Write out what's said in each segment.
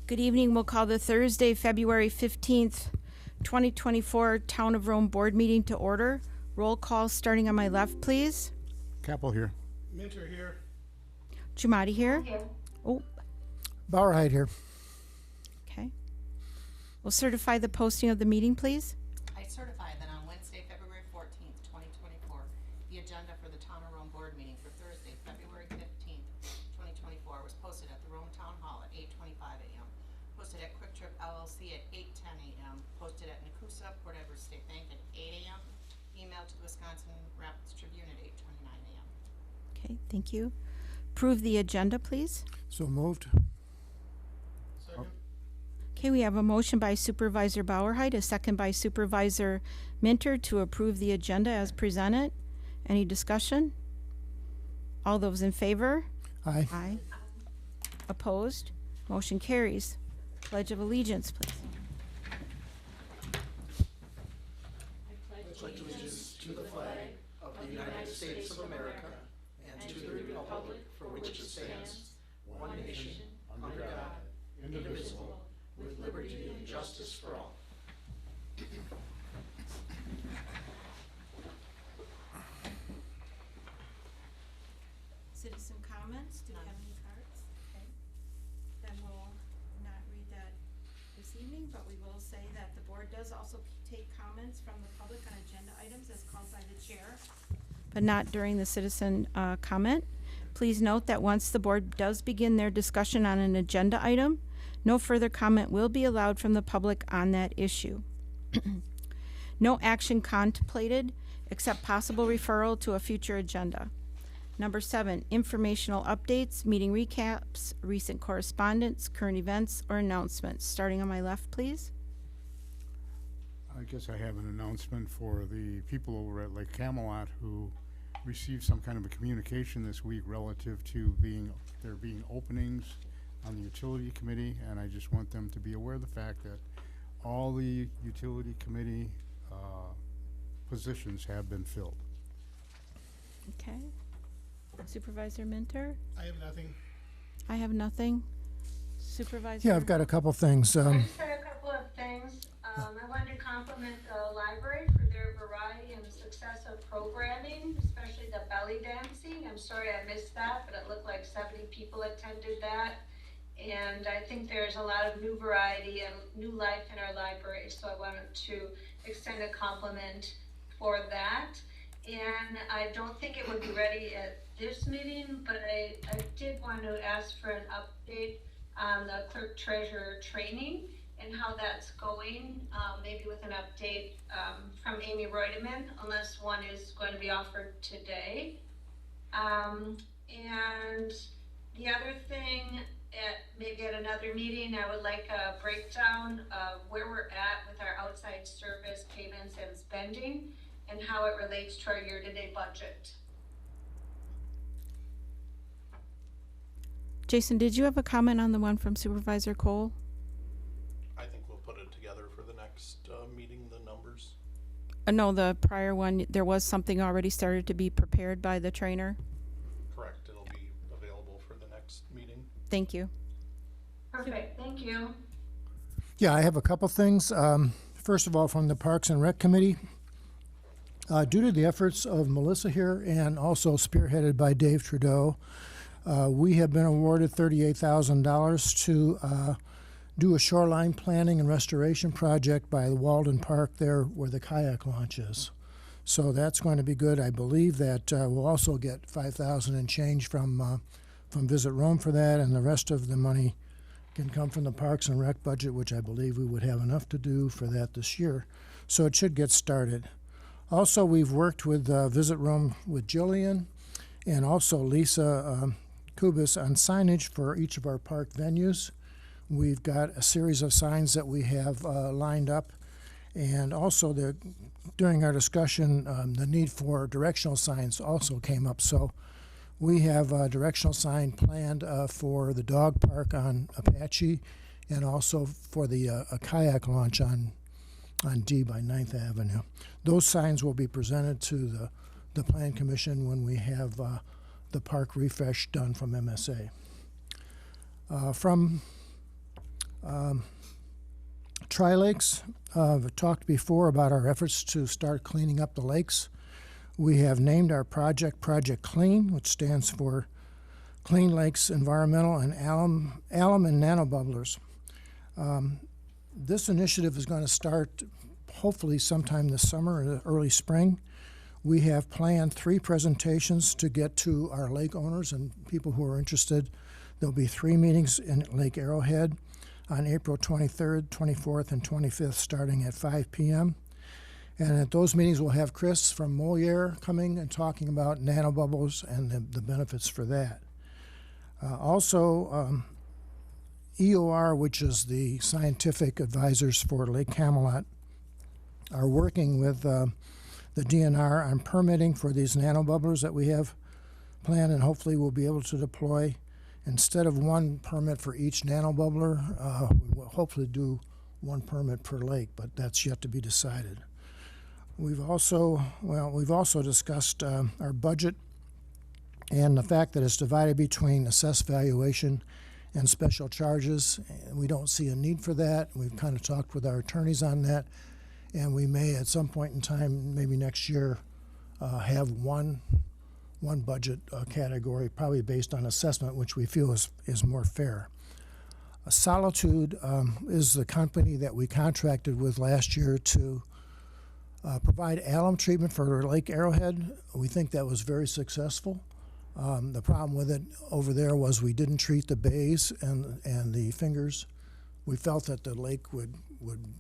Good evening. We'll call the Thursday, February 15th, 2024 Town of Rome Board meeting to order. Roll call starting on my left, please. Capel here. Minter here. Giamatti here. Oh, Bauerheit here. okay. We'll certify the posting of the meeting, please. I certify that on Wednesday, February 14th, 2024, the agenda for the Town of Rome Board meeting for Thursday, February 15th, 2024 was posted at the Rome Town Hall at 8:25 a.m., posted at Quick Trip LLC at 8:10 a.m., posted at Nakusa Port Edward State Bank at 8 a.m., emailed to the Wisconsin Rapids Tribune at 8:29 a.m. Okay, thank you. Approve the agenda, please. So moved. Second. Okay, we have a motion by Supervisor Bauerheit, a second by Supervisor Minter to approve the agenda as presented. Any discussion? All those in favor? Aye. Aye. Opposed? Motion carries. Pledge of Allegiance, please. Citizen comments, do you have any cards? Okay. Then we'll not read that this evening, but we will say that the board does also take comments from the public on agenda items as called by the chair, but not during the citizen comment. Please note that once the board does begin their discussion on an agenda item, no further comment will be allowed from the public on that issue. No action contemplated except possible referral to a future agenda. Number 7, informational updates, meeting recaps, recent correspondence, current events, or announcements. Starting on my left, please. I guess I have an announcement for the people over at Lake Camelot who received some kind of a communication this week relative to there being openings on the utility committee, and I just want them to be aware of the fact that all the utility committee positions have been filled. Okay. Supervisor Minter? I have nothing. I have nothing. Supervisor? Yeah, I've got a couple things. I just had a couple of things. I wanted to compliment the library for their variety and success of programming, especially the belly dancing. I'm sorry I missed that, but it looked like 70 people attended that. And I think there's a lot of new variety and new life in our library, so I wanted to extend a compliment for that. And I don't think it would be ready at this meeting, but I did want to ask for an update on the clerk treasurer training and how that's going, maybe with an update from Amy Reutemann, unless one is going to be offered today. And the other thing, maybe at another meeting, I would like a breakdown of where we're at with our outside service payments and spending and how it relates to our year-to-date budget. Jason, did you have a comment on the one from Supervisor Cole? I think we'll put it together for the next meeting, the numbers. No, the prior one, there was something already started to be prepared by the trainer. Correct, it'll be available for the next meeting. Thank you. Perfect, thank you. Yeah, I have a couple things. First of all, from the Parks and Rec Committee, due to the efforts of Melissa here and also spearheaded by Dave Trudeau, we have been awarded $38,000 to do a shoreline planning and restoration project by the Walden Park there where the kayak launch is. So that's going to be good. I believe that we'll also get $5,000 and change from Visit Rome for that, and the rest of the money can come from the Parks and Rec budget, which I believe we would have enough to do for that this year. So it should get started. Also, we've worked with Visit Rome with Jillian and also Lisa Kubis on signage for each of our park venues. We've got a series of signs that we have lined up, and also during our discussion, the need for directional signs also came up. So we have a directional sign planned for the dog park on Apache, and also for the a kayak launch on D by 9th Avenue. Those signs will be presented to the Plan Commission when we have the park refresh done from MSA. From Tri-Lakes, I've talked before about our efforts to start cleaning up the lakes. We have named our project Project Clean, which stands for Clean Lakes Environmental and Alum and Nanobubblers. This initiative is going to start hopefully sometime this summer or early spring. We have planned 3 presentations to get to our lake owners and people who are interested. There'll be 3 meetings in Lake Arrowhead on April 23rd, 24th, and 25th, starting at 5 p.m. And at those meetings, we'll have Chris from Moliere coming and talking about nanobubbles and the benefits for that. Also, EOR, which is the scientific advisors for Lake Camelot, are working with the DNR on permitting for these nanobubblers that we have planned, and hopefully we'll be able to deploy. Instead of 1 permit for each nanobubbler, we will hopefully do 1 permit per lake, but that's yet to be decided. We've also discussed our budget and the fact that it's divided between assessed valuation and special charges. We don't see a need for that. We've kind of talked with our attorneys on that, and we may at some point in time, maybe next year, have one budget category, probably based on assessment, which we feel is more fair. Solitude is the company that we contracted with last year to provide alum treatment for Lake Arrowhead. We think that was very successful. The problem with it over there was we didn't treat the bays and the fingers. We felt that the lake would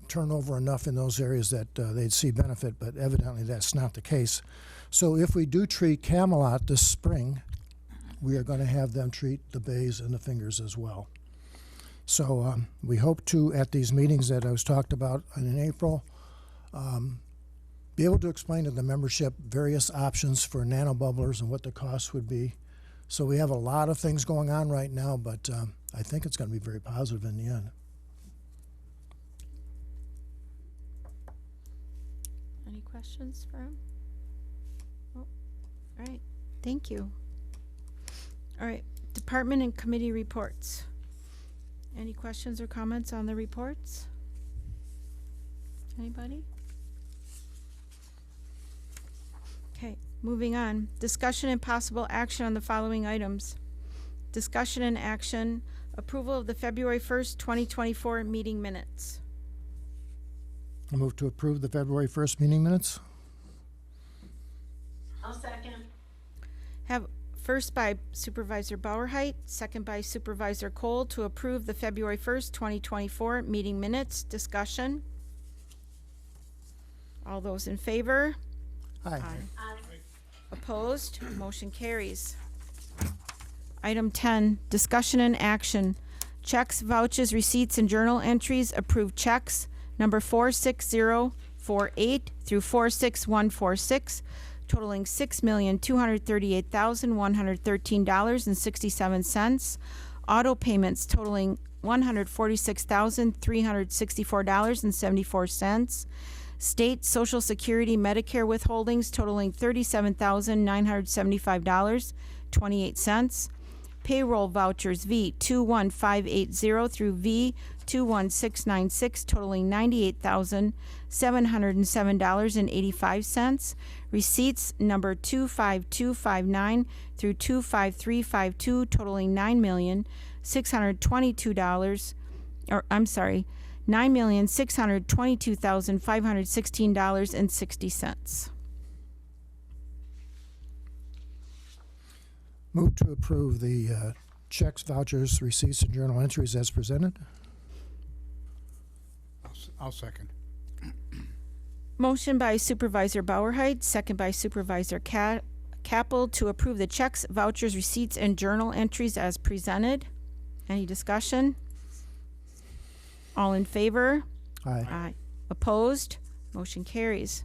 turn over enough in those areas that they'd see benefit, but evidently that's not the case. So if we do treat Camelot this spring, we are going to have them treat the bays and the fingers as well. So we hope to, at these meetings that I was talked about in April, be able to explain to the membership various options for nanobubblers and what the costs would be. So we have a lot of things going on right now, but I think it's going to be very positive in the end. Any questions for him? Oh, all right, thank you. All right, department and committee reports. Any questions or comments on the reports? Anybody? Okay, moving on. Discussion and possible action on the following items. Discussion and action, approval of the February 1st, 2024 meeting minutes. I move to approve the February 1st meeting minutes. I'll second. Have first by Supervisor Bauerheit, second by Supervisor Cole to approve the February 1st, 2024 meeting minutes. Discussion. All those in favor? Aye. Opposed? Motion carries. Item 10, discussion and action. Checks, vouchers, receipts, and journal entries. Approved checks number 46048 through 46146, totaling $6,238,113.67. Auto payments totaling $146,364.74. State Social Security Medicare withholdings totaling $37,975.28. Payroll vouchers V21580 through V21696 totaling $98,707.85. Receipts number 25259 through 25352 totaling $9,622,516.60. Move to approve the checks, vouchers, receipts, and journal entries as presented. I'll second. Motion by Supervisor Bauerheit, second by Supervisor Kappel to approve the checks, vouchers, receipts, and journal entries as presented. Any discussion? All in favor? Aye. Aye. Opposed? Motion carries.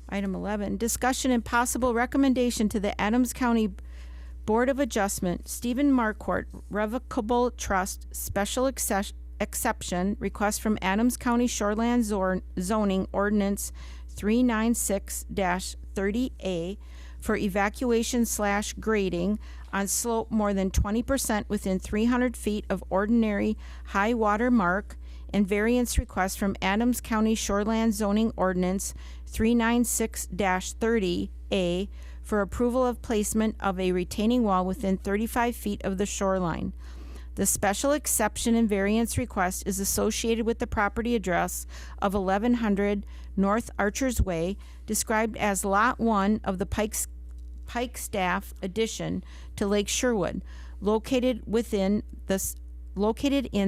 Item 11, discussion and possible recommendation to the Adams County Board of Adjustment, Stephen Marquardt, Revocable Trust, Special Exception, request from Adams County Shoreland Zoning Ordinance 396-30A for evacuation/grading on slope more than 20% within 300 feet of ordinary high water mark and variance request from Adams County Shoreland Zoning Ordinance 396-30A for approval of placement of a retaining wall within 35 feet of the shoreline. The special exception and variance request is associated with the property address of 1100 North Archers Way, described as Lot 1 of the Pikestaff addition to Lake Sherwood, located in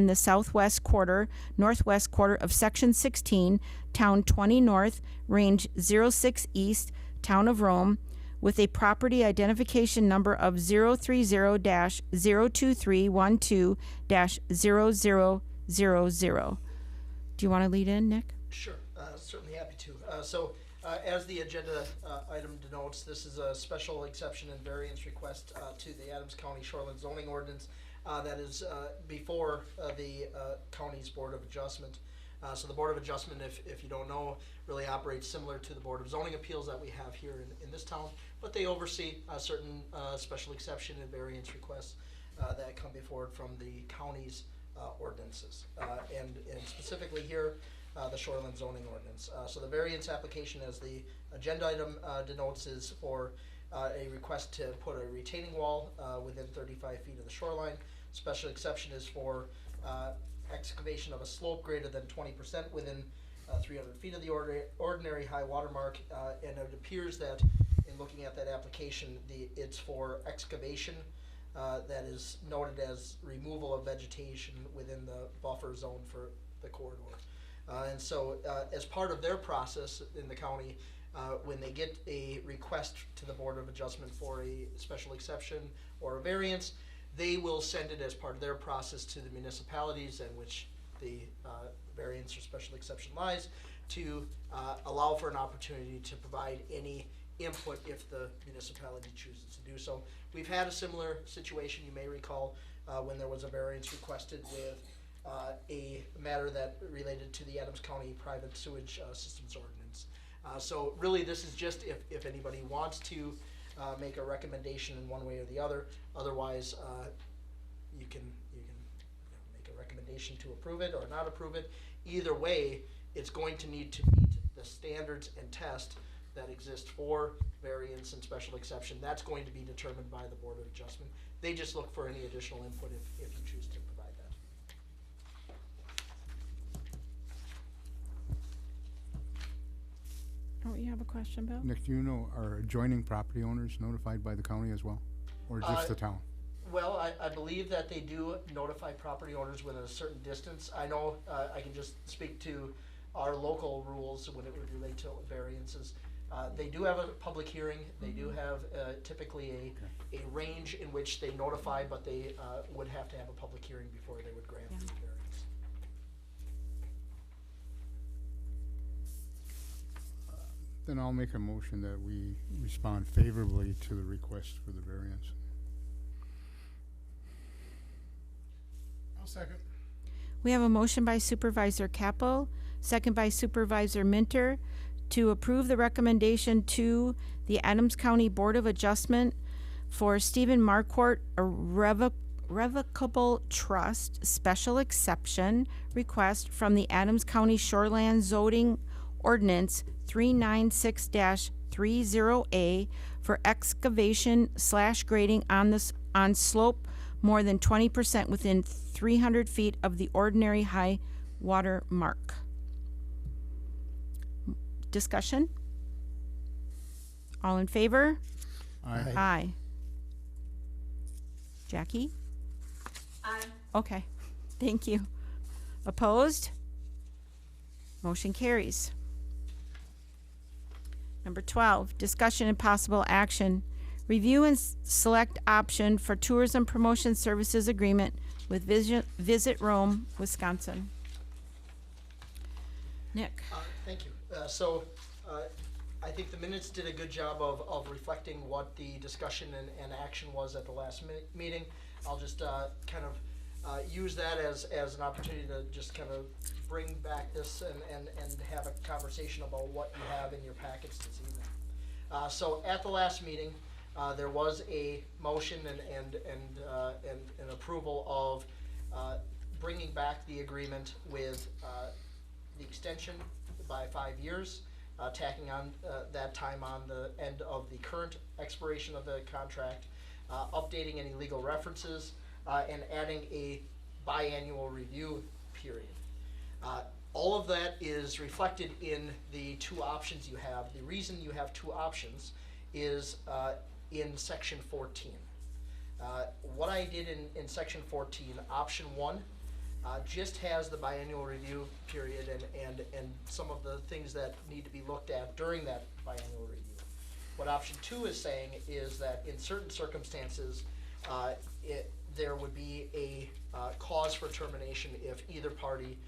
the southwest quarter, northwest quarter of Section 16, Town 20 North, Range 06 East, Town of Rome, with a property identification number of 030-02312-0000. Do you want to lead in, Nick? Sure, certainly happy to. As the agenda item denotes, this is a special exception and variance request to the Adams County Shoreland Zoning Ordinance that is before the county's Board of Adjustment. So the Board of Adjustment, if you don't know, really operates similar to the Board of Zoning Appeals that we have here in this town, but they oversee certain special exception and variance requests that come before it from the county's ordinances. And specifically here, the Shoreland Zoning Ordinance. So the variance application, as the agenda item denotes, is for a request to put a retaining wall within 35 feet of the shoreline. Special exception is for excavation of a slope greater than 20% within 300 feet of the ordinary high water mark, and it appears that in looking at that application, it's for excavation that is noted as removal of vegetation within the buffer zone for the corridor. And so as part of their process in the county, when they get a request to the Board of Adjustment for a special exception or a variance, they will send it as part of their process to the municipalities in which the variance or special exception lies, to allow for an opportunity to provide any input if the municipality chooses to do so. We've had a similar situation, you may recall, when there was a variance requested with a matter that related to the Adams County Private Sewage Systems Ordinance. So really this is just if anybody wants to make a recommendation in one way or the other. Otherwise, you can make a recommendation to approve it or not approve it. Either way, it's going to need to meet the standards and test that exist for variance and special exception. That's going to be determined by the Board of Adjustment. They just look for any additional input if you choose to provide that. Oh, you have a question, Bill? Nick, do you know, are adjoining property owners notified by the county as well? Or just the town? Well, I believe that they do notify property owners within a certain distance. I know, I can just speak to our local rules when it would relate to variances. They do have a public hearing. They do have typically a range in which they notify, but they would have to have a public hearing before they would grant the variance. Then I'll make a motion that we respond favorably to the request for the variance. I'll second. We have a motion by Supervisor Capel, second by Supervisor Minter, to approve the recommendation to the Adams County Board of Adjustment for Stephen Marquardt, a revocable trust special exception request from the Adams County Shoreland Zoning Ordinance 396-30A for excavation / grading on slope more than 20% within 300 feet of the ordinary high water mark. Discussion? All in favor? Aye. Aye. Jackie? Aye. Okay, thank you. Opposed? Motion carries. Number 12, discussion and possible action. Review and select option for tourism promotion services agreement with Visit Rome, Wisconsin. Nick? Thank you. I think the minutes did a good job of reflecting what the discussion and action was at the last meeting. I'll just kind of use that as an opportunity to just kind of bring back this and have a conversation about what you have in your packets this evening. So at the last meeting, there was a motion and approval of bringing back the agreement with the extension by 5 years, tacking on that time on the end of the current expiration of the contract, updating any legal references, and adding a biannual review period. All of that is reflected in the two options you have. The reason you have two options is in section 14. What I did in section 14, option 1, just has the biannual review period and some of the things that need to be looked at during that biannual review. What option 2 is saying is that in certain circumstances, there would be a cause for termination if either party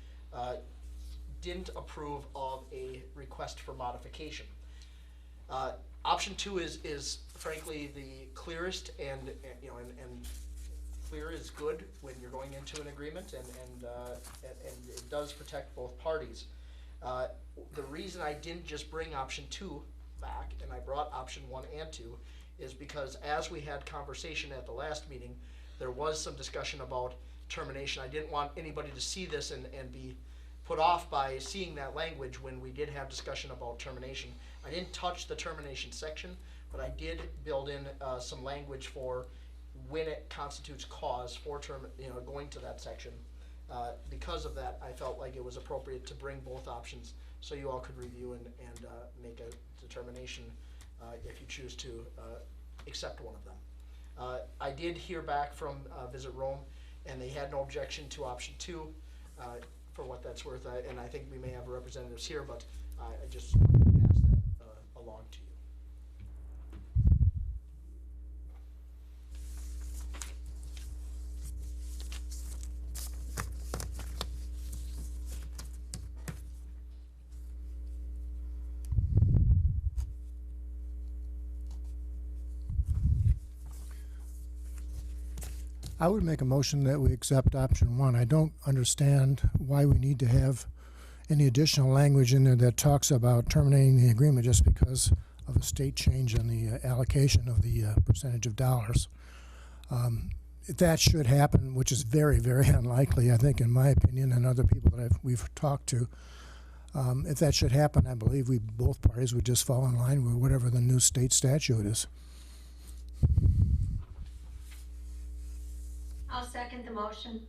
didn't approve of a request for modification. Option 2 is frankly the clearest, and clear is good when you're going into an agreement, and it does protect both parties. The reason I didn't just bring option 2 back, and I brought option 1 and 2, is because as we had conversation at the last meeting, there was some discussion about termination. I didn't want anybody to see this and be put off by seeing that language when we did have discussion about termination. I didn't touch the termination section, but I did build in some language for when it constitutes cause for going to that section. Because of that, I felt like it was appropriate to bring both options so you all could review and make a determination if you choose to accept one of them. I did hear back from Visit Rome, and they had no objection to option 2. For what that's worth, and I think we may have representatives here, but I just wanted to pass that along to you. I would make a motion that we accept option 1. I don't understand why we need to have any additional language in there that talks about terminating the agreement just because of a state change in the allocation of the percentage of dollars. That should happen, which is very, very unlikely, I think, in my opinion, and other people that we've talked to. If that should happen, I believe both parties would just fall in line with whatever the new state statute is. I'll second the motion.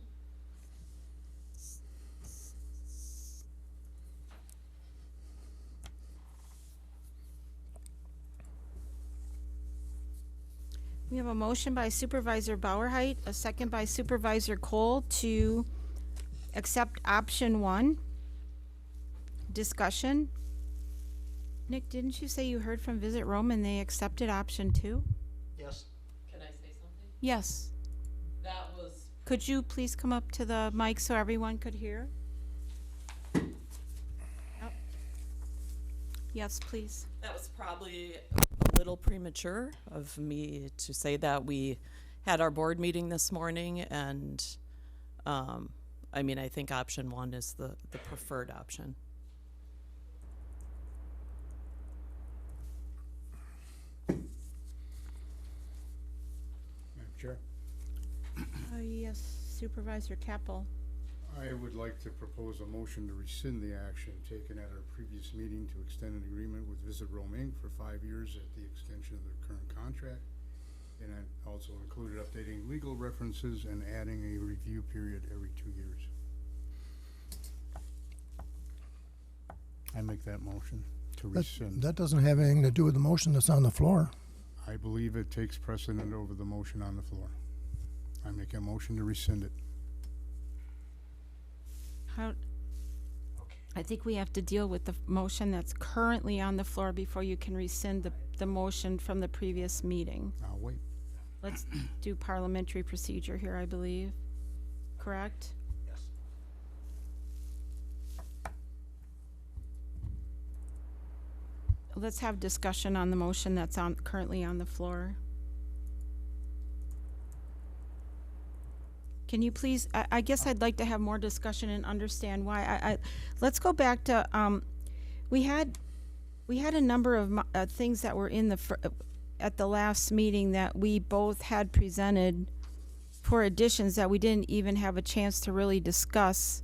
We have a motion by Supervisor Bauerheit, a second by Supervisor Cole to accept option 1. Discussion. Nick, didn't you say you heard from Visit Rome and they accepted option 2? Yes? Can I say something? Yes. That was, Could you please come up to the mic so everyone could hear? Oh. Yes, please. that was probably a little premature of me to say that. We had our board meeting this morning, and I think option 1 is the preferred option. Madam Chair, Yes, Supervisor Capel. I would like to propose a motion to rescind the action taken at our previous meeting to extend an agreement with Visit Rome Inc. for 5 years at the extension of their current contract. And I also included updating legal references and adding a review period every 2 years. I make that motion to rescind. That doesn't have anything to do with the motion that's on the floor. I believe it takes precedent over the motion on the floor. I make a motion to rescind it. I think we have to deal with the motion that's currently on the floor before you can rescind the motion from the previous meeting. I'll wait. Let's do parliamentary procedure here, I believe. Correct? Yes. Let's have discussion on the motion that's currently on the floor. Can you please, I guess I'd like to have more discussion and understand why. Let's go back to, we had a number of things that were in at the last meeting that we both had presented for additions that we didn't even have a chance to really discuss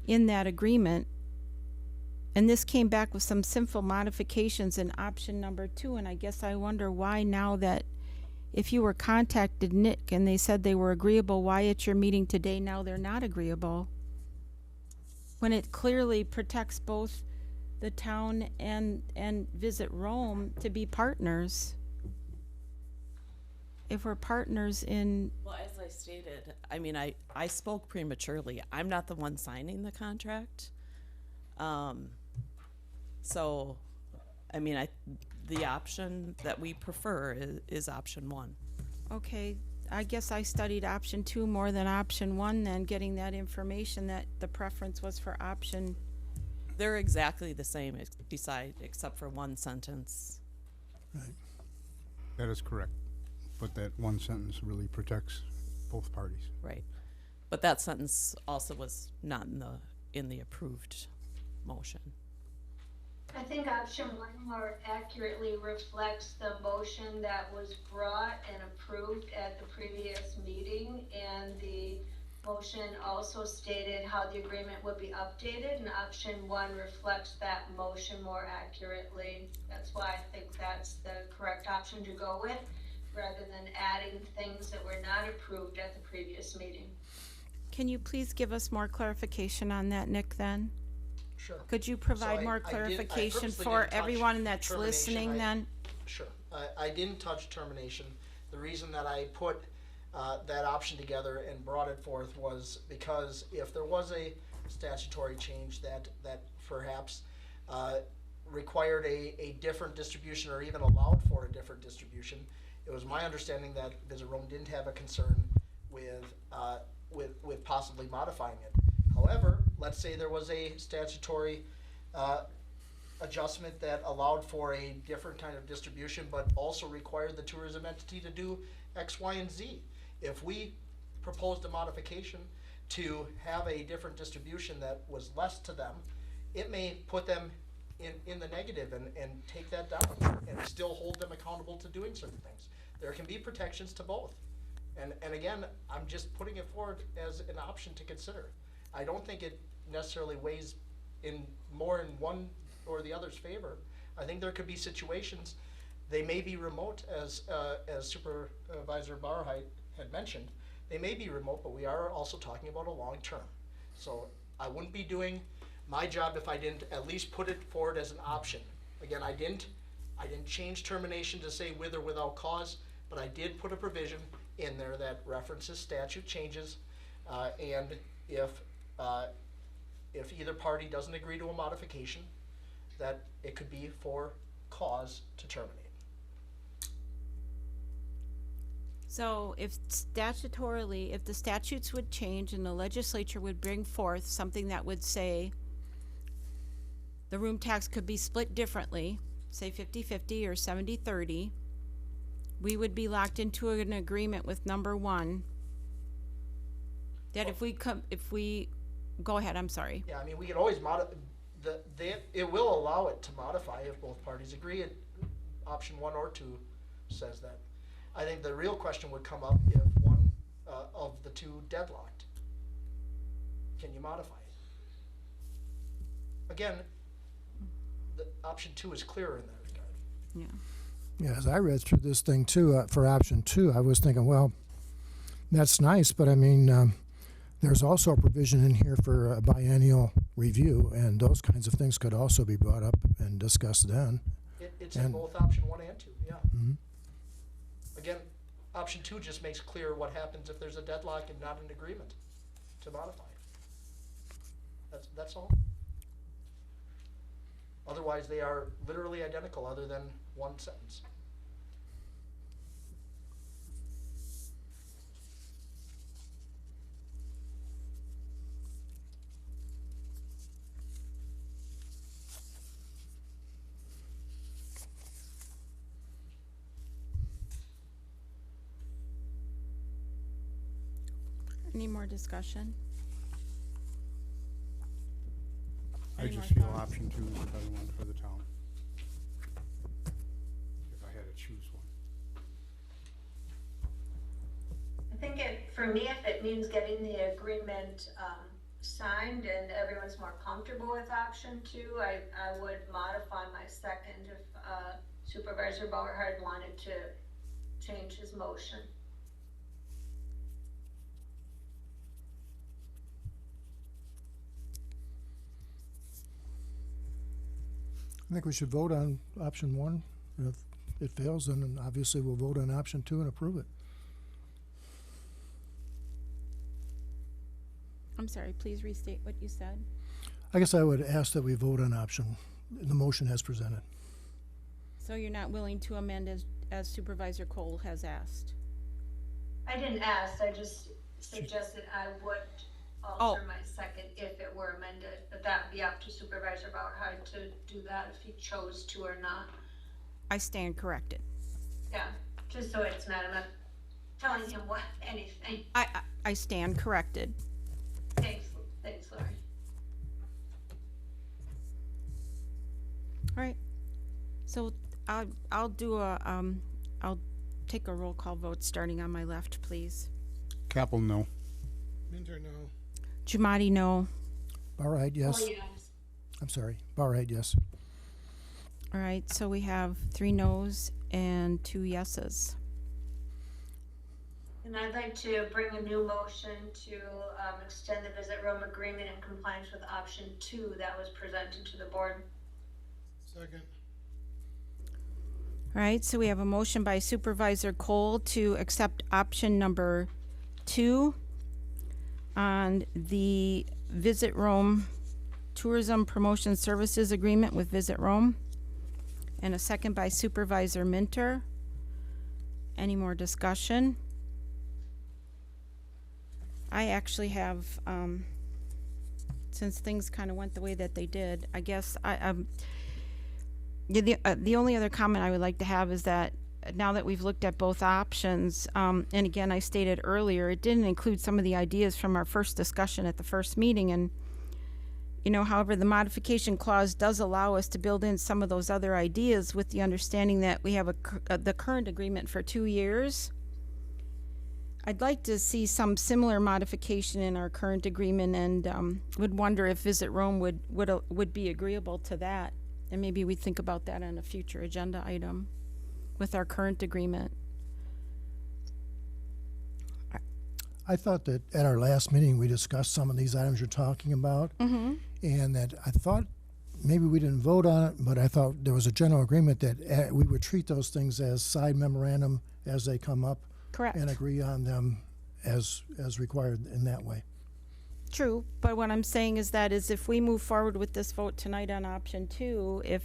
in that agreement. And this came back with some simple modifications in option number 2, and I guess I wonder why now that if you were contacted, Nick, and they said they were agreeable, why at your meeting today now they're not agreeable? When it clearly protects both the town and Visit Rome to be partners. If we're partners in, Well, as I stated, I mean, I spoke prematurely. I'm not the one signing the contract. So, I mean, the option that we prefer is option 1. okay, I guess I studied option 2 more than option 1 then, getting that information that the preference was for option. They're exactly the same except for one sentence. That is correct. But that one sentence really protects both parties. Right. But that sentence also was not in the approved motion. I think option 1 more accurately reflects the motion that was brought and approved at the previous meeting, and the motion also stated how the agreement would be updated, and option 1 reflects that motion more accurately. That's why I think that's the correct option to go with, rather than adding things that were not approved at the previous meeting. Can you please give us more clarification on that, Nick, then? Sure. Could you So provide I more did- I clarification purposely for didn't touch everyone that's termination. listening then? Sure. I didn't touch termination. The reason that I put that option together and brought it forth was because if there was a statutory change that perhaps required a different distribution or even allowed for a different distribution, it was my understanding that Visit Rome didn't have a concern with possibly modifying it. However, let's say there was a statutory adjustment that allowed for a different kind of distribution, but also required the tourism entity to do X, Y, and Z. If we proposed a modification to have a different distribution that was less to them, it may put them in the negative and take that down and still hold them accountable to doing certain things. There can be protections to both. And again, I'm just putting it forward as an option to consider. I don't think it necessarily weighs more in one or the other's favor. I think there could be situations, they may be remote, as Supervisor Barheit had mentioned. They may be remote, but we are also talking about a long term. So I wouldn't be doing my job if I didn't at least put it forward as an option. Again, I didn't change termination to say with or without cause, but I did put a provision in there that references statute changes, and if either party doesn't agree to a modification, that it could be for cause to terminate. So if statutorily, if the statutes would change and the legislature would bring forth something that would say the room tax could be split differently, say 50-50 or 70-30, we would be locked into an agreement with number 1 that if we go ahead, I'm sorry. Yeah, I mean, we can always it will allow it to modify if both parties agree. Option 1 or 2 says that. I think the real question would come up if one of the two deadlocked. Can you modify it? Again, the option 2 is clearer in that regard. Yeah. Yeah, as I read through this thing too, for option 2, I was thinking, well, that's nice, but I mean, there's also a provision in here for a biennial review, and those kinds of things could also be brought up and discussed then. It's in And- both option 1 and 2, yeah. Mhm. Again, option 2 just makes clear what happens if there's a deadlock and not an agreement to modify it. That's all. Otherwise, they are literally identical other than one sentence. Any more discussion? I Any just more feel thoughts? option 2 is the better one for the town. If I had to choose one. I think it for me, if it means getting the agreement, signed and everyone's more comfortable with option two, I would modify my second if, Supervisor Bauerhard wanted to change his motion. I think we should vote on option one. And if it fails, then obviously we'll vote on option two and approve it. I'm sorry, please restate what you said. I guess I would ask that we vote on option, the motion as presented. So you're not willing to amend as Supervisor Cole has asked? I didn't ask, I just suggested I would alter my second if it were amended, but that would be up to Supervisor Bauerhard to do that if he chose to or not. I stand corrected. Yeah, just so it's not, I'm not telling him what, anything. I stand corrected. Thanks, Lori. All right. So I'll do I'll take a roll call vote starting on my left, please. Capel, no. Minter, no. Jamadi, no. Bauerhard, yes. Oh, yes. I'm sorry. Bauerhard, yes. All right, so we have 3 noes and 2 yeses. And I'd like to bring a new motion to extend the visit room agreement in compliance with option 2 that was presented to the board. Second. All right, so we have a motion by Supervisor Cole to accept option number 2 on the Visit Rome Tourism Promotion Services Agreement with Visit Rome, and a second by Supervisor Minter. Any more discussion? I actually have, since things kind of went the way that they did, I guess the only other comment I would like to have is that now that we've looked at both options, and again, I stated earlier, it didn't include some of the ideas from our first discussion at the first meeting, and however, the modification clause does allow us to build in some of those other ideas with the understanding that we have the current agreement for 2 years. I'd like to see some similar modification in our current agreement, and would wonder if Visit Rome would be agreeable to that, and maybe we think about that on a future agenda item with our current agreement. I thought that at our last meeting, we discussed some of these items you're talking about. Mm-hmm. And that I thought maybe we didn't vote on it, but I thought there was a general agreement that we would treat those things as side memorandum as they come up. Correct. And agree on them as required in that way. True, but what I'm saying is if we move forward with this vote tonight on option 2, if,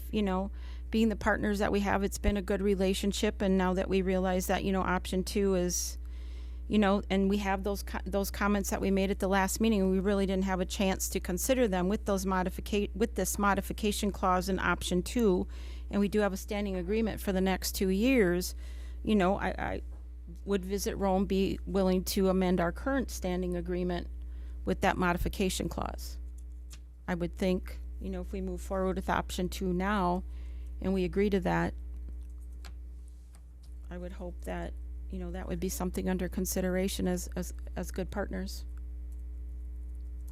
being the partners that we have, it's been a good relationship, and now that we realize that, option 2 is, and we have those comments that we made at the last meeting, we really didn't have a chance to consider them with this modification clause in option 2, and we do have a standing agreement for the next 2 years, I would Visit Rome be willing to amend our current standing agreement with that modification clause? I would think, if we move forward with option 2 now and we agree to that, I would hope that, that would be something under consideration as good partners.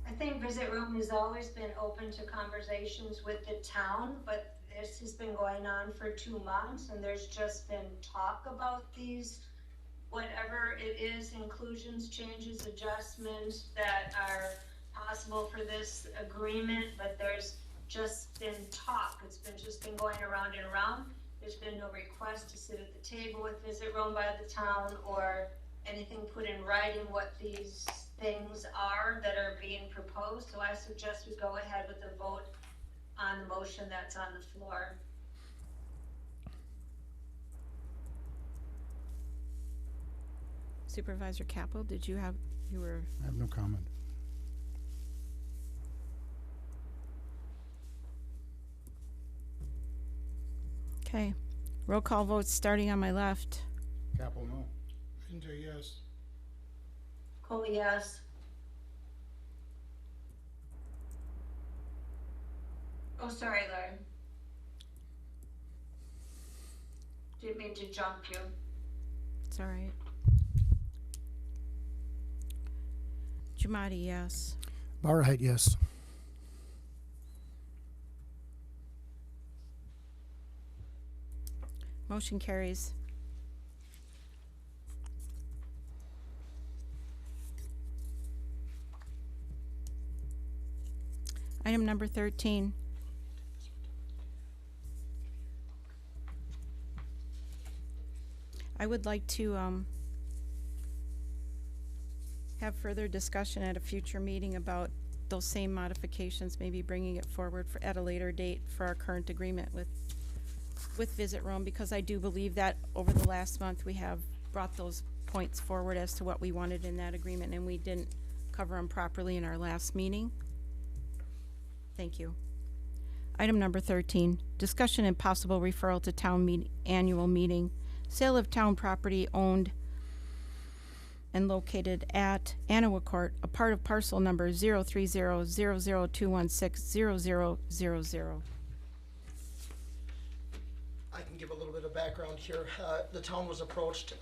I think Visit Rome has always been open to conversations with the town, but this has been going on for 2 months, and there's just been talk about these, whatever it is, inclusions, changes, adjustments that are possible for this agreement, but there's just been talk. It's just been going around and around. There's been no request to sit at the table with Visit Rome by the town or anything put in writing what these things are that are being proposed. So I suggest we go ahead with the vote on the motion that's on the floor. Supervisor Capel, you were... I have no comment. Okay. Roll call votes starting on my left. Capel, no. Minter, yes. Cole, yes. Oh, sorry, Larry. Didn't mean to jump you. It's all right. Jamadi, yes. Barahite, yes. Motion carries. Item number 13. I would like to have further discussion at a future meeting about those same modifications, maybe bringing it forward at a later date for our current agreement with Visit Rome, because I do believe that over the last month we have brought those points forward as to what we wanted in that agreement, and we didn't cover them properly in our last meeting. Thank you. Item number 13, discussion and possible referral to town annual meeting. Sale of town property owned and located at Anawa Court, a part of parcel number 03002160000. I can give a little bit of background here. The town was approached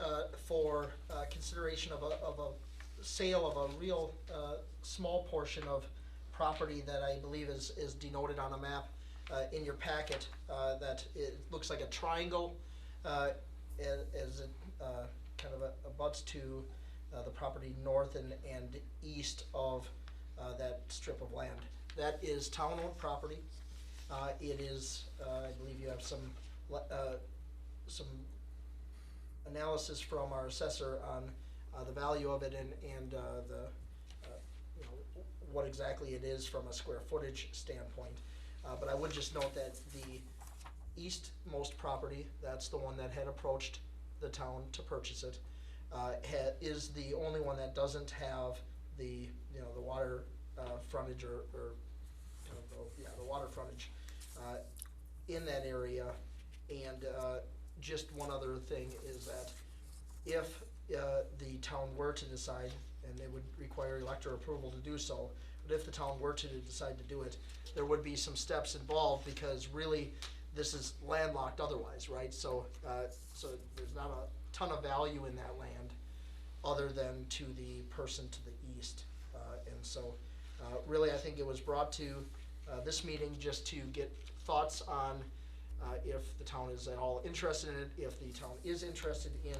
for consideration of a sale of a real small portion of property that I believe is denoted on a map in your packet. That it looks like a triangle as it kind of abuts to the property north and east of that strip of land. That is town-owned property. It is, I believe you have some analysis from our assessor on the value of it and the you know, what exactly it is from a square footage standpoint. But I would just note that the eastmost property, that's the one that had approached the town to purchase it, is the only one that doesn't have the the water frontage or kind of the water frontage in that area. And just one other thing is that if the town were to decide, and they would require elector approval to do so, but if the town were to decide to do it, there would be some steps involved, because really this is landlocked otherwise, right? So so there's not a ton of value in that land other than to the person to the east. And so really I think it was brought to this meeting just to get thoughts on if the town is at all interested in it, if the town is interested in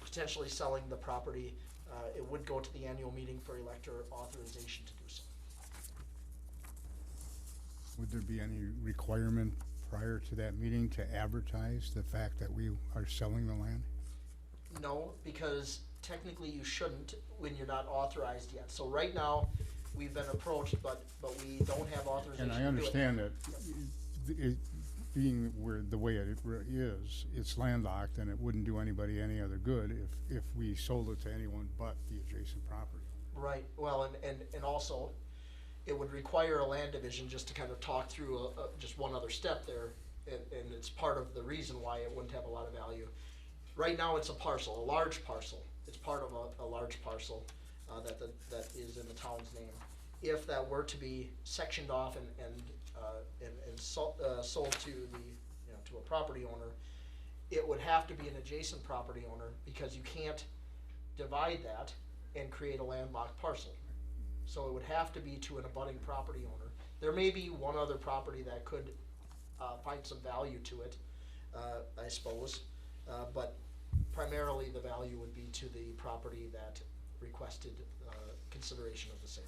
potentially selling the property. It would go to the annual meeting for elector authorization to do so. Would there be any requirement prior to that meeting to advertise the fact that we are selling the land? No, because technically you shouldn't when you're not authorized yet. So right now, we've been approached, but we don't have authorization And to do it. I understand that it being the way it is, it's landlocked, and it wouldn't do anybody any other good if we sold it to anyone but the adjacent property. Right, well, and also, it would require a land division just to kind of talk through just one other step there, and it's part of the reason why it wouldn't have a lot of value. Right now, it's a parcel, a large parcel. It's part of a large parcel that is in the town's name. If that were to be sectioned off and sold to to a property owner, it would have to be an adjacent property owner, because you can't divide that and create a landlocked parcel. So it would have to be to an abutting property owner. There may be one other property that could find some value to it, I suppose, but primarily the value would be to the property that requested consideration of the sale.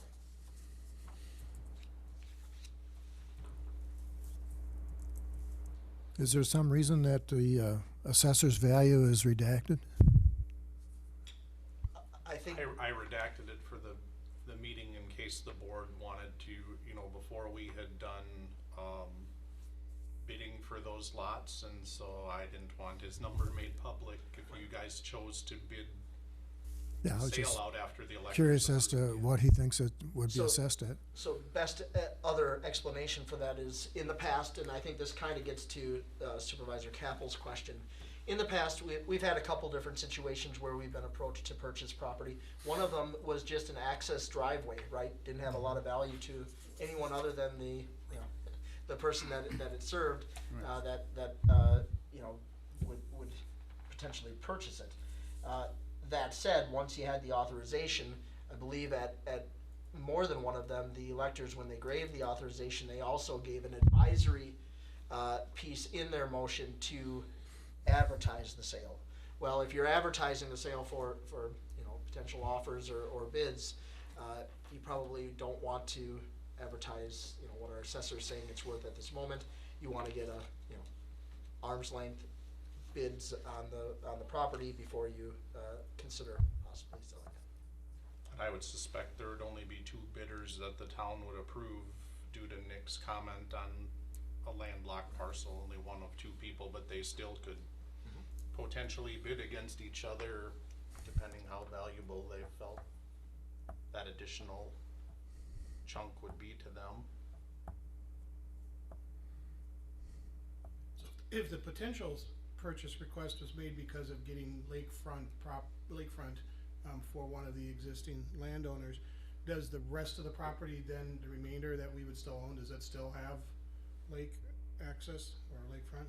Is there some reason that the assessor's value is redacted? I think I redacted it for the meeting in case the board wanted to, before we had done bidding for those lots, and so I didn't want his number made public if you guys chose to bid Yeah, I was just sale out after the election. curious as to what he thinks it would be So- assessed at. So best other explanation for that is, in the past, and I think this kind of gets to Supervisor Kappel's question. In the past, we've had a couple different situations where we've been approached to purchase property. One of them was just an access driveway, right? Didn't have a lot of value to anyone other than the person that it served, that would potentially purchase it. That said, once you had the authorization, I believe at more than one of them, the electors, when they gave the authorization, they also gave an advisory piece in their motion to advertise the sale. Well, if you're advertising the sale for potential offers or bids, you probably don't want to advertise, what our assessor is saying it's worth at this moment. You want to get a, arm's length bids on the property before you consider possibly selling it. And I would suspect there would only be 2 bidders that the town would approve due to Nick's comment on a landlocked parcel, only one of 2 people, but they still could potentially bid against each other depending how valuable they felt that additional chunk would be to them. So if the potential purchase request was made because of getting lakefront for one of the existing landowners, does the rest of the property then, the remainder that we would still own, does that still have lake access or lakefront?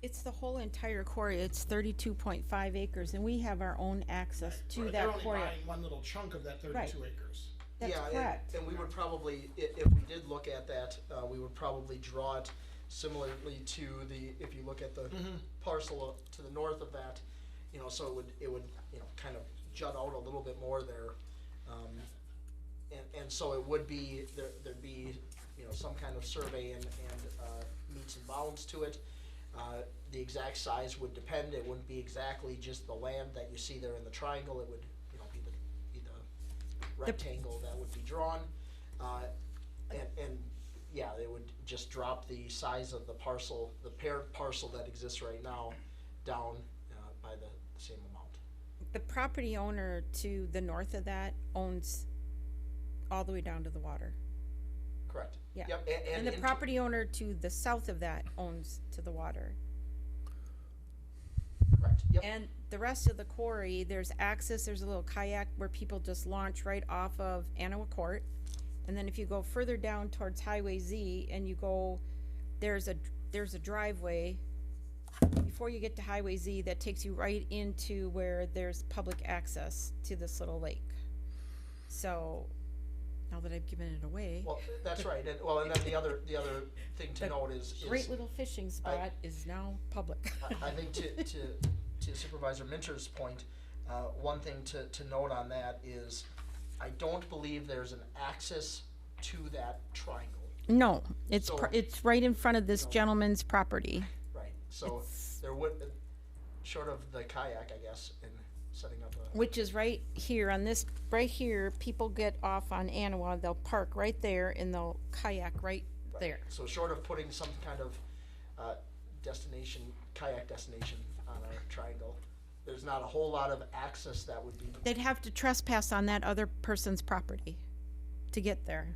It's the whole entire quarry. It's 32.5 acres, and we have our own access to Right, that they're only quarry. buying one little chunk of that 32 acres. That's Yeah, correct. and we would probably, if we did look at that, we would probably draw it similarly to if you look at the parcel to the north of that, so it would, kind of jut out a little bit more there. And so it would be, there'd be, some kind of survey and meets and bounds to it. The exact size would depend. It wouldn't be exactly just the land that you see there in the triangle. It would, be the rectangle that would be drawn. And yeah, they would just drop the size of the parcel, the parent parcel that exists right now, down by the same amount. The property owner to the north of that owns all the way down to the water. Correct. Yeah. Yep. And the into- property owner to the south of that owns to the water. Correct. Yep. And the rest of the quarry, there's access, there's a little kayak where people just launch right off of Anawa Court. And then if you go further down towards Highway Z and you go, there's a driveway before you get to Highway Z that takes you right into where there's public access to this little lake. So, now that I've given it away, Well, that's right. And then the other thing to The note is great little fishing spot is now public. I think to Supervisor Minter's point, one thing to note on that is I don't believe there's an access to that triangle. No, it's So- it's right in front of this No. gentleman's property. Right. So there would, short of the kayak, I guess, in setting up a. Which is right here on this, right here, people get off on Anawa, they'll park right there and they'll kayak right there. So short of putting some kind of kayak destination on our triangle, there's not a whole lot of access that would be. They'd have to trespass on that other person's property to get there.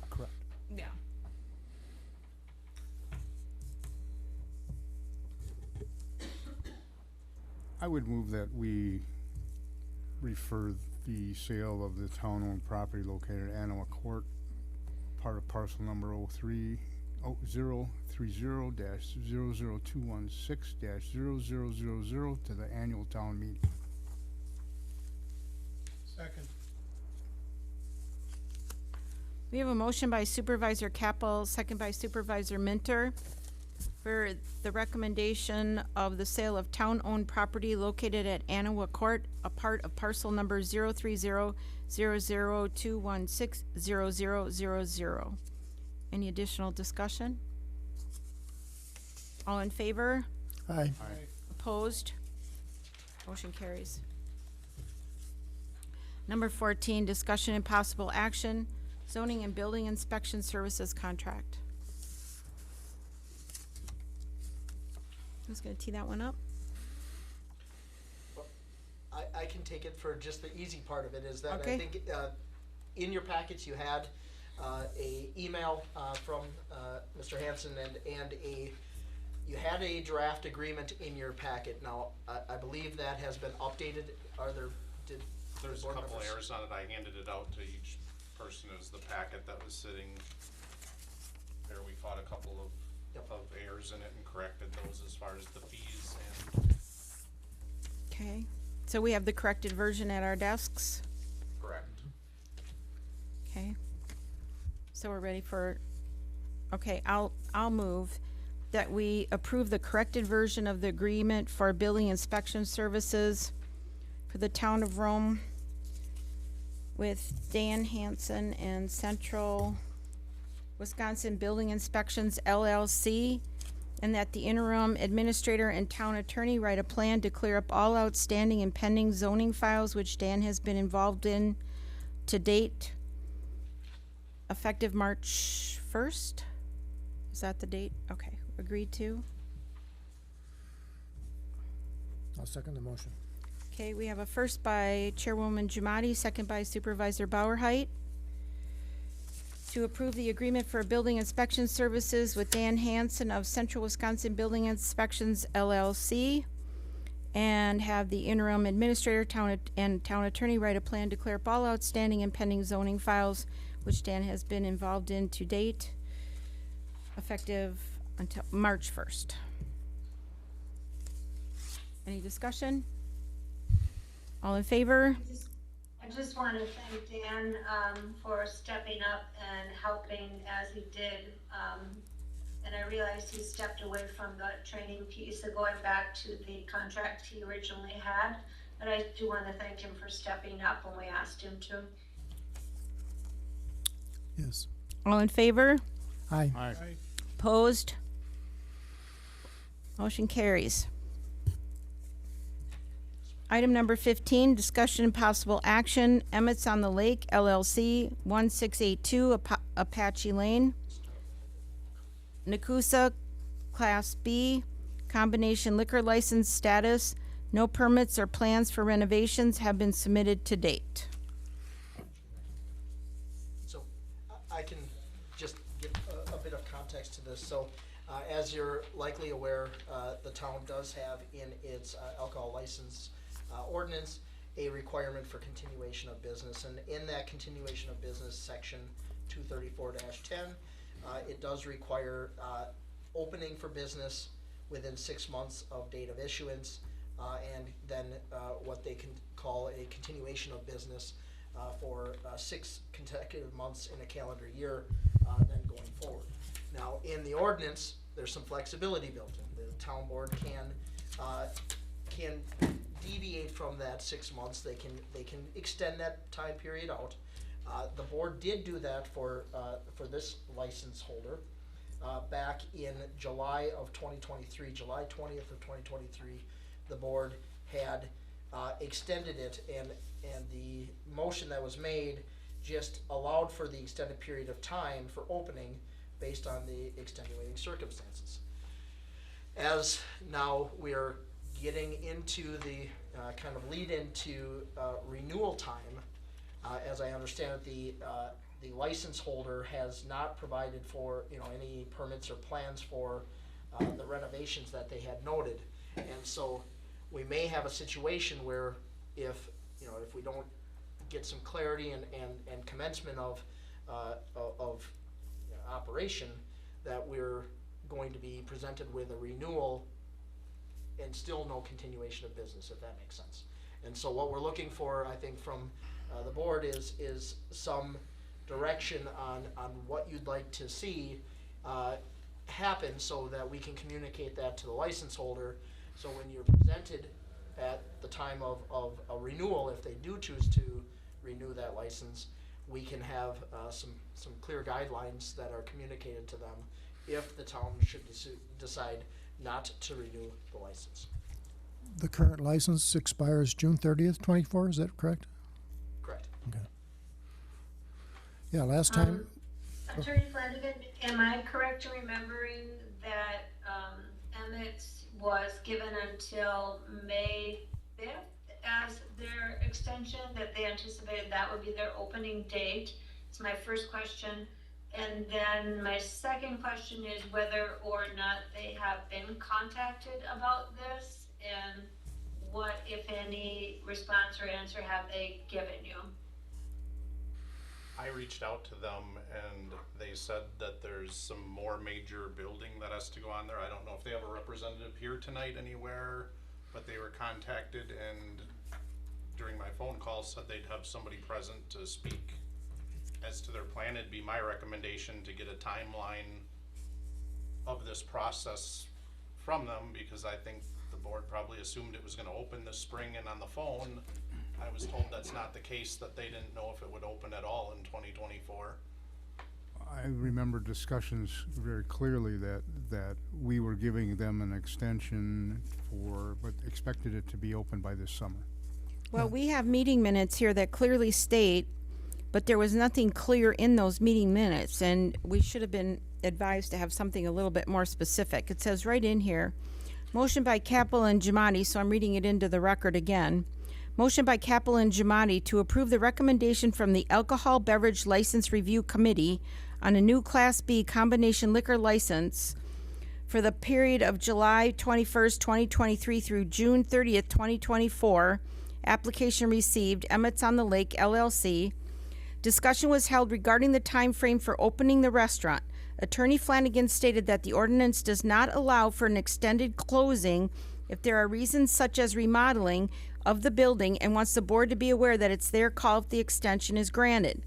Correct. Yeah. I would move that we refer the sale of the town-owned property located at Anawa Court, part of parcel number 03030-00216-0000 to the annual town meeting. Second. We have a motion by Supervisor Capel, second by Supervisor Minter, for the recommendation of the sale of town-owned property located at Anawa Court, a part of parcel number 030-00216-0000. Any additional discussion? All in favor? Aye. Opposed? Motion carries. Number 14, discussion and possible action, zoning and building inspection services contract. Who's gonna tee that one up? I can take it for just the easy part of it is that Okay. I think in your packets you had a email from Mr. Hanson and you had a draft agreement in your packet. Now I believe that has been updated. There's a board couple members- errors on it. I handed it out to each person as the packet that was sitting there. We caught a couple of errors in it and corrected those as far as the fees and Okay, so we have the corrected version at our desks, Correct. okay? So we're ready for, okay, I'll move that we approve the corrected version of the agreement for building inspection services for the town of Rome with Dan Hansen and Central Wisconsin Building Inspections LLC, and that the interim administrator and town attorney write a plan to clear up all outstanding and pending zoning files which Dan has been involved in to date, effective March 1st? Is that the date? Okay, agreed to. I'll second the motion. Okay, we have a first by Chairwoman Jumati, second by Supervisor Bauerheit, to approve the agreement for building inspection services with Dan Hansen of Central Wisconsin Building Inspections LLC, and have the interim administrator and town attorney write a plan to clear up all outstanding and pending zoning files which Dan has been involved in to date, effective until March 1st. Any discussion? All in favor? I just want to thank Dan for stepping up and helping as he did. And I realized he stepped away from the training piece of going back to the contract he originally had. But I do want to thank him for stepping up when we asked him to. Yes. All in favor? Aye. Aye. Opposed? Motion carries. Item number 15, discussion and possible action, Emmett's on the Lake LLC, 1682 Apache Lane, Nakusa Class B, combination liquor license status. No permits or plans for renovations have been submitted to date. So I can just give a bit of context to this. So as you're likely aware, the town does have in its alcohol license ordinance a requirement for continuation of business. And in that continuation of business section 234-10, it does require opening for business within 6 months of date of issuance, and then what they can call a continuation of business for 6 consecutive months in a calendar year, then going forward. Now, in the ordinance, there's some flexibility built in. The town board can deviate from that 6 months. They can extend that time period out. The board did do that for this license holder back in July of 2023, July 20th of 2023. The board had extended it, and the motion that was made just allowed for the extended period of time for opening based on the extenuating circumstances. As now we are getting into the kind of lead into renewal time, as I understand it, the license holder has not provided for any permits or plans for the renovations that they had noted, and so we may have a situation where if we don't get some clarity and commencement of operation, that we're going to be presented with a renewal and still no continuation of business, if that makes sense. And so what we're looking for, I think, from the board is some direction on what you'd like to see happen, so that we can communicate that to the license holder. So when you're presented at the time of a renewal, if they do choose to renew that license, we can have some clear guidelines that are communicated to them if the town should decide not to renew the license. The current license expires June 30th, 24, is that correct? Correct. Okay. Yeah, last time, Attorney Flanagan, am I correct in remembering that Emmett's was given until May 5th as their extension, that they anticipated that would be their opening date? It's my first question. And then my second question is whether or not they have been contacted about this, and what, if any, response or answer have they given you? I reached out to them and they said that there's some more major building that has to go on there. I don't know if they have a representative here tonight anywhere but they were contacted and during my phone call said they'd have somebody present to speak as to their plan. It'd be my recommendation to get a timeline of this process from them, because I think the board probably assumed it was gonna open this spring, and on the phone, I was told that's not the case, that they didn't know if it would open at all in 2024. I remember discussions very clearly that we were giving them an extension but expected it to be open by this summer. Well, we have meeting minutes here that clearly state, but there was nothing clear in those meeting minutes, and we should have been advised to have something a little bit more specific. It says right in here, motion by Capel and Jamadi, so I'm reading it into the record again. Motion by Capel and Jamadi to approve the recommendation from the Alcohol Beverage License Review Committee on a new Class B combination liquor license for the period of July 21st, 2023 through June 30th, 2024. Application received, Emmett's on the Lake LLC. Discussion was held regarding the time frame for opening the restaurant. Attorney Flanagan stated that the ordinance does not allow for an extended closing if there are reasons such as remodeling of the building, and wants the board to be aware that it's their call if the extension is granted.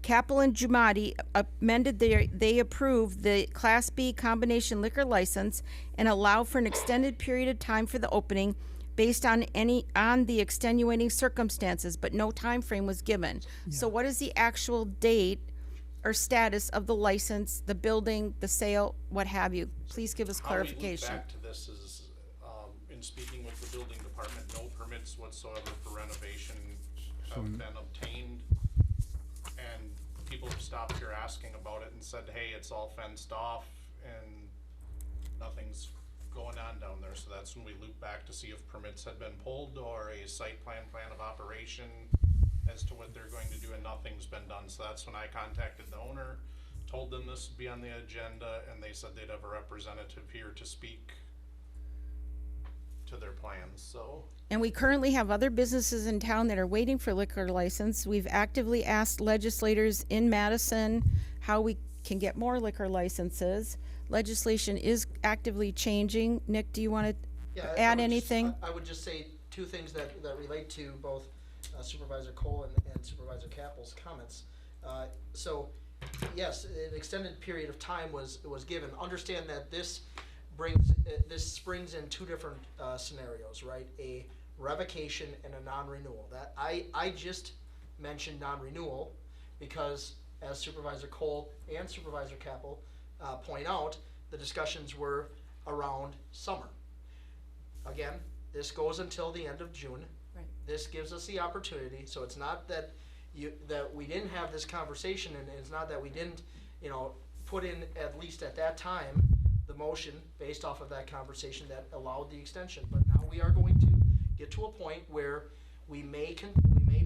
Capel and Jamadi amended they approved the Class B combination liquor license and allow for an extended period of time for the opening based on the extenuating circumstances, but no time frame was given. So what is the actual date or status of the license, the building, the sale, what have you? Please give us clarification. How we loop back to this is, in speaking with the building department, no permits whatsoever for renovation have been obtained. And people have stopped here asking about it and said, hey, it's all fenced off and nothing's going on down there. So that's when we loop back to see if permits had been pulled or a site plan of operation as to what they're going to do, and nothing's been done. So that's when I contacted the owner, told them this would be on the agenda, and they said they'd have a representative here to speak to their plans, so. And we currently have other businesses in town that are waiting for liquor license. We've actively asked legislators in Madison how we can get more liquor licenses. Legislation is actively changing. Nick, do you want Yeah, to I add would anything? I would just say two things that relate to both Supervisor Cole and Supervisor Capel's comments. So, yes, an extended period of time was given. Understand that this springs in two different scenarios, right? A revocation and a non-renewal. That I just mentioned non-renewal because, as Supervisor Cole and Supervisor Capel point out, the discussions were around summer. Again, this goes until the end of June. Right. This gives us the opportunity, so it's not that we didn't have this conversation, and it's not that we didn't, put in, at least at that time, the motion based off of that conversation that allowed the extension. But now we are going to get to a point where we may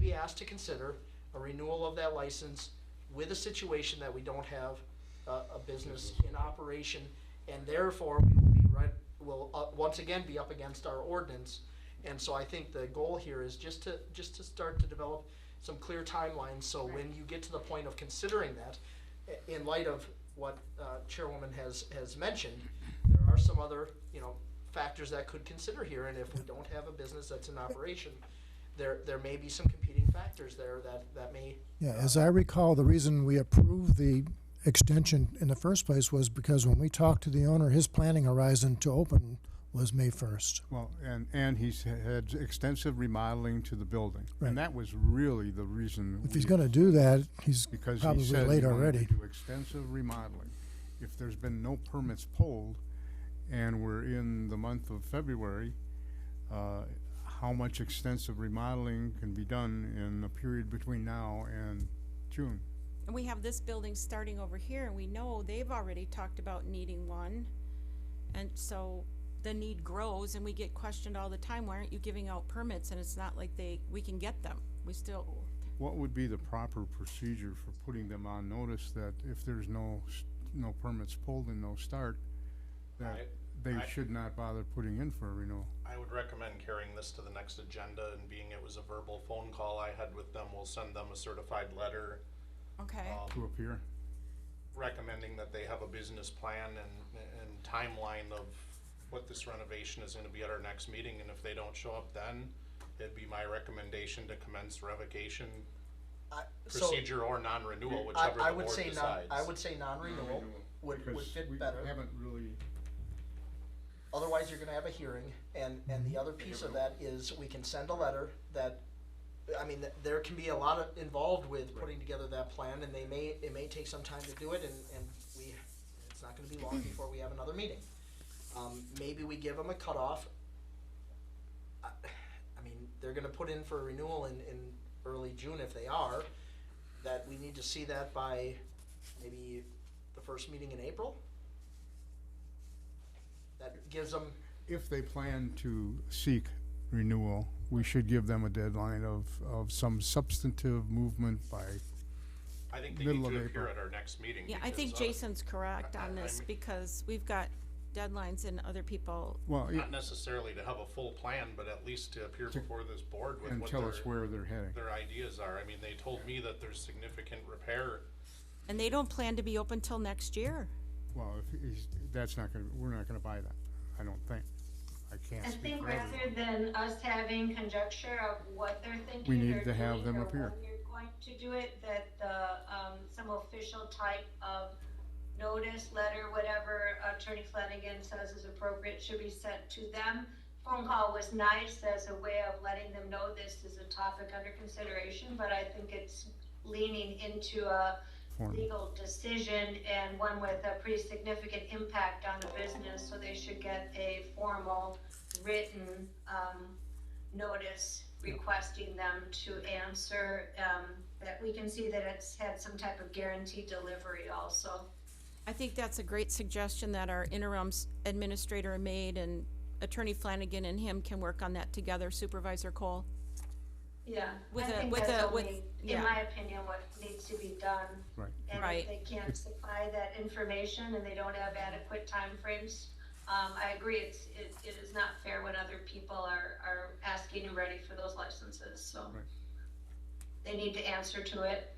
be asked to consider a renewal of that license with a situation that we don't have a business in operation, and therefore will once again be up against our ordinance. And so I think the goal here is just to start to develop some clear timelines, so when you get to the point of considering that, in light of what Chairwoman has mentioned, there are some other factors that could consider here, and if we don't have a business that's in operation, there may be some competing factors there that may. Yeah, as I recall, the reason we approved the extension in the first place was because when we talked to the owner, his planning horizon to open was May 1st. Well, and he's had extensive remodeling to the building. Right. And that was really the reason. If he's gonna do that, he's Because he probably said late he wanted already. to do extensive remodeling. If there's been no permits pulled, and we're in the month of February, how much extensive remodeling can be done in a period between now and June? And we have this building starting over here, and we know they've already talked about needing one. And so the need grows, and we get questioned all the time, why aren't you giving out permits? And it's not like we can get them. We still, What would be the proper procedure for putting them on notice that if there's no permits pulled and no start, that they should not bother putting in for a renewal? I would recommend carrying this to the next agenda, and being it was a verbal phone call I had with them, we'll send them a certified letter okay. To appear? recommending that they have a business plan and timeline of what this renovation is gonna be at our next meeting, and if they don't show up then, it'd be my recommendation to commence revocation So, procedure or non-renewal, I whichever the would board say decides. I would say non-renewal would Because fit we better. haven't really, Otherwise, you're gonna have a hearing, and the other piece of that is we can send a letter that, I mean, there can be a lot of involved with putting together that plan, and it may take some time to do it, and it's not gonna be long before we have another meeting. Maybe we give them a cutoff. I mean, they're gonna put in for renewal in early June if they are, that we need to see that by maybe the first meeting in April. That gives them, if they plan to seek renewal, we should give them a deadline of some substantive movement by, I think they middle need of to appear April. at our next meeting. Yeah, I think because, Jason's correct on this I'm- because we've got deadlines and other people. well, Not necessarily to have a full plan, but at least to appear before this board with and what tell us their, where they're heading. their ideas are. I mean, they told me that there's significant repair. And they don't plan to be open till next year. Well, if he's, that's not gonna, we're not gonna buy that, I don't think. I can't I speak think for everyone. rather than us having conjecture of what they're thinking We need or to have doing them or appear. when you're going to do it, that the, some official type of notice, letter, whatever Attorney Flanagan says is appropriate should be sent to them. Phone call was nice as a way of letting them know this is a topic under consideration, but I think it's leaning into a Formal. legal decision and one with a pretty significant impact on the business, so they should get a formal written, notice requesting them to answer, that we can see that it's had some type of guaranteed delivery also. I think that's a great suggestion that our interim administrator made, and Attorney Flanagan and him can work on that together, Supervisor Cole. Yeah, With I a- think with that's a- with- only, yeah. in my opinion, what needs to be done. Right. And Right. if they can't supply that information and they don't have adequate timeframes, I agree, it is not fair when other people are asking and ready for those licenses, so. Right. They need to answer to it.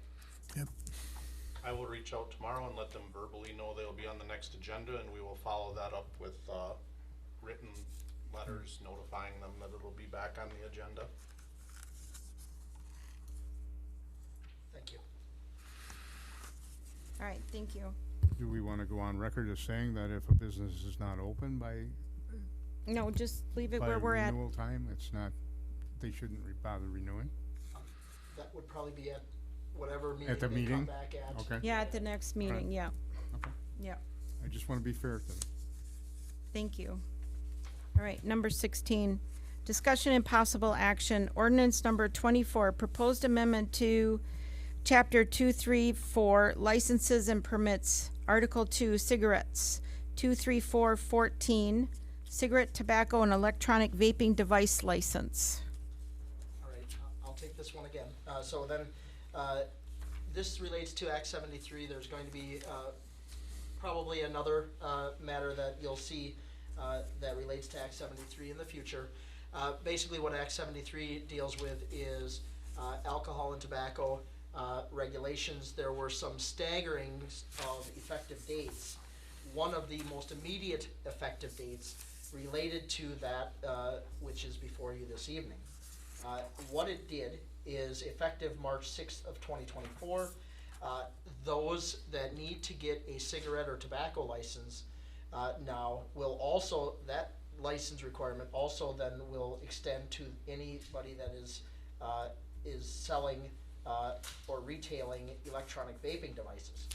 I will reach out tomorrow and let them verbally know they'll be on the next agenda, and we will follow that up with, written letters notifying them that it'll be back on the agenda. thank you. All right, thank you. Do we wanna go on record as saying that if a business is not open by No, just leave it where we're at. renewal time, it's not, they shouldn't bother renewing? That would probably be at whatever meeting At the they meeting? come back at. Okay, Yeah, at the next meeting, yeah. okay. Yeah, I just wanna be fair to them. thank you. All right, number 16, discussion and possible action, ordinance number 24, proposed amendment to chapter 234, licenses and permits, article 2, cigarettes, 23414, cigarette, tobacco, and electronic vaping device license. All right, I'll take this one again. So then, this relates to Act 73. There's going to be probably another matter that you'll see that relates to Act 73 in the future. Basically, what Act 73 deals with is alcohol and tobacco regulations. There were some staggerings of effective dates. One of the most immediate effective dates related to that, which is before you this evening. What it did is effective March 6th of 2024, those that need to get a cigarette or tobacco license now will also, that license requirement also then will extend to anybody that is selling or retailing electronic vaping devices.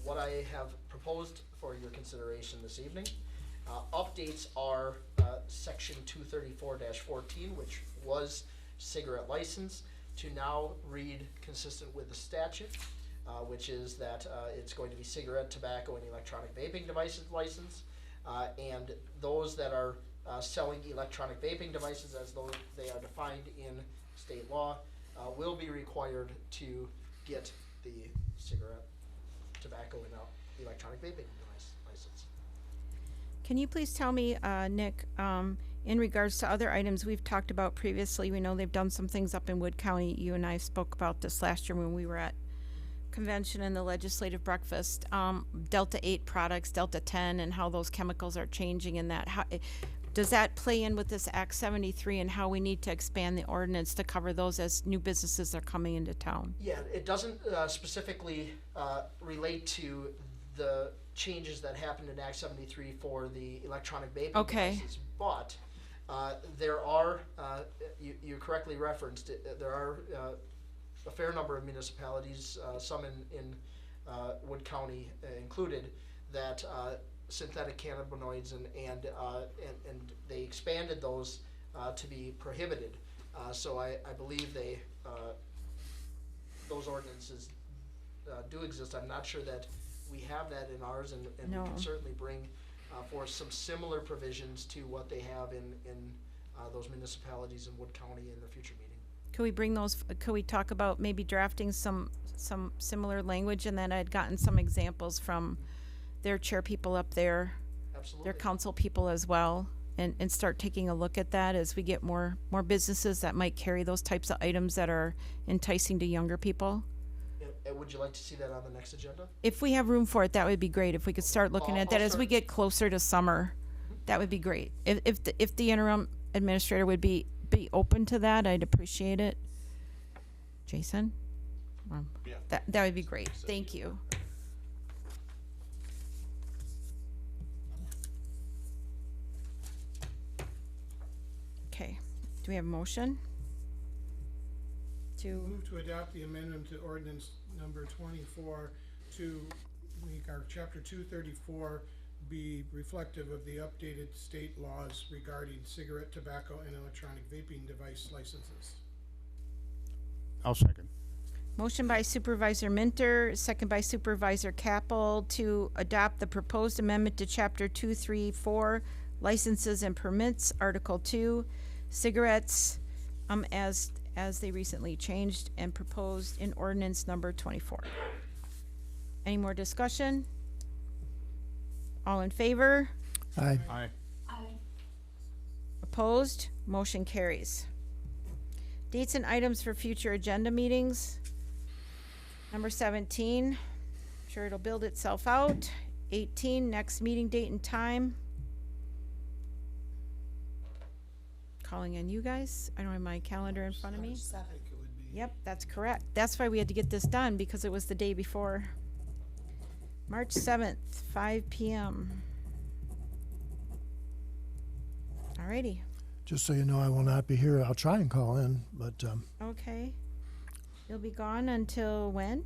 What I have proposed for your consideration this evening, updates are section 234-14, which was cigarette license, to now read consistent with the statute, which is that it's going to be cigarette, tobacco, and electronic vaping devices license. And those that are selling electronic vaping devices as though they are defined in state law will be required to get the cigarette, tobacco, and electronic vaping device license. Can you please tell me, Nick, in regards to other items we've talked about previously, we know they've done some things up in Wood County. You and I spoke about this last year when we were at convention and the legislative breakfast, Delta 8 products, Delta 10, and how those chemicals are changing in that. How, does that play in with this Act 73 and how we need to expand the ordinance to cover those as new businesses are coming into town? Yeah, it doesn't specifically relate to the changes that happened in Act 73 for the electronic vaping Okay. devices. But there are, you correctly referenced, there are a fair number of municipalities, some in Wood County included, that synthetic cannabinoids and they expanded those to be prohibited. So I believe they those ordinances do exist. I'm not sure that we have that in ours, and No. we can certainly bring forth some similar provisions to what they have in those municipalities in Wood County in the future meeting. Could we bring those, could we talk about maybe drafting some similar language? And then I'd gotten some examples from their chair people up there, Absolutely. their council people as well, and start taking a look at that as we get more businesses that might carry those types of items that are enticing to younger people. And would you like to see that on the next agenda? If we have room for it, that would be great. If we could start looking I'll- at that I'll as we start- get closer to summer, that would be great. If the interim administrator would be open to that, I'd appreciate it. Jason? Yeah. That would be great. Thank you. Okay, do we have a motion? To, Move to adopt the amendment to ordinance number 24 to make our chapter 234 be reflective of the updated state laws regarding cigarette, tobacco, and electronic vaping device licenses. I'll second. motion by Supervisor Minter, second by Supervisor Capel to adopt the proposed amendment to Chapter 234, Licenses and Permits, Article 2, cigarettes, as they recently changed and proposed in ordinance number 24. Any more discussion? All in favor? Aye. Aye. Opposed? Motion carries. Dates and items for future agenda meetings. Number 17, I'm sure it'll build itself out. 18, next meeting date and time. Calling on you guys. I don't have my calendar in front of me. I think it would be. Yep, that's correct. That's why we had to get this done, because it was the day before. March 7th, 5 p.m. Alrighty, Just so you know, I will not be here. I'll try and call in, but okay. You'll be gone until when?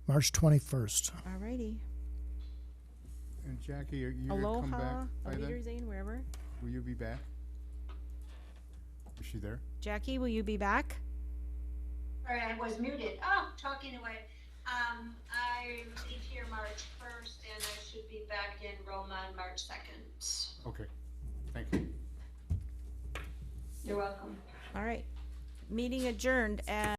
March 21st. Alrighty. And Jackie, are you gonna come back Aloha, by Leader then? Zane, wherever. Will you be back? Is she there? Jackie, will you be back? Sorry, I was muted. Oh, talking away. I leave here March 1st and I should be back in Rome on March 2nd. Okay, thank you. You're welcome. All right. Meeting adjourned at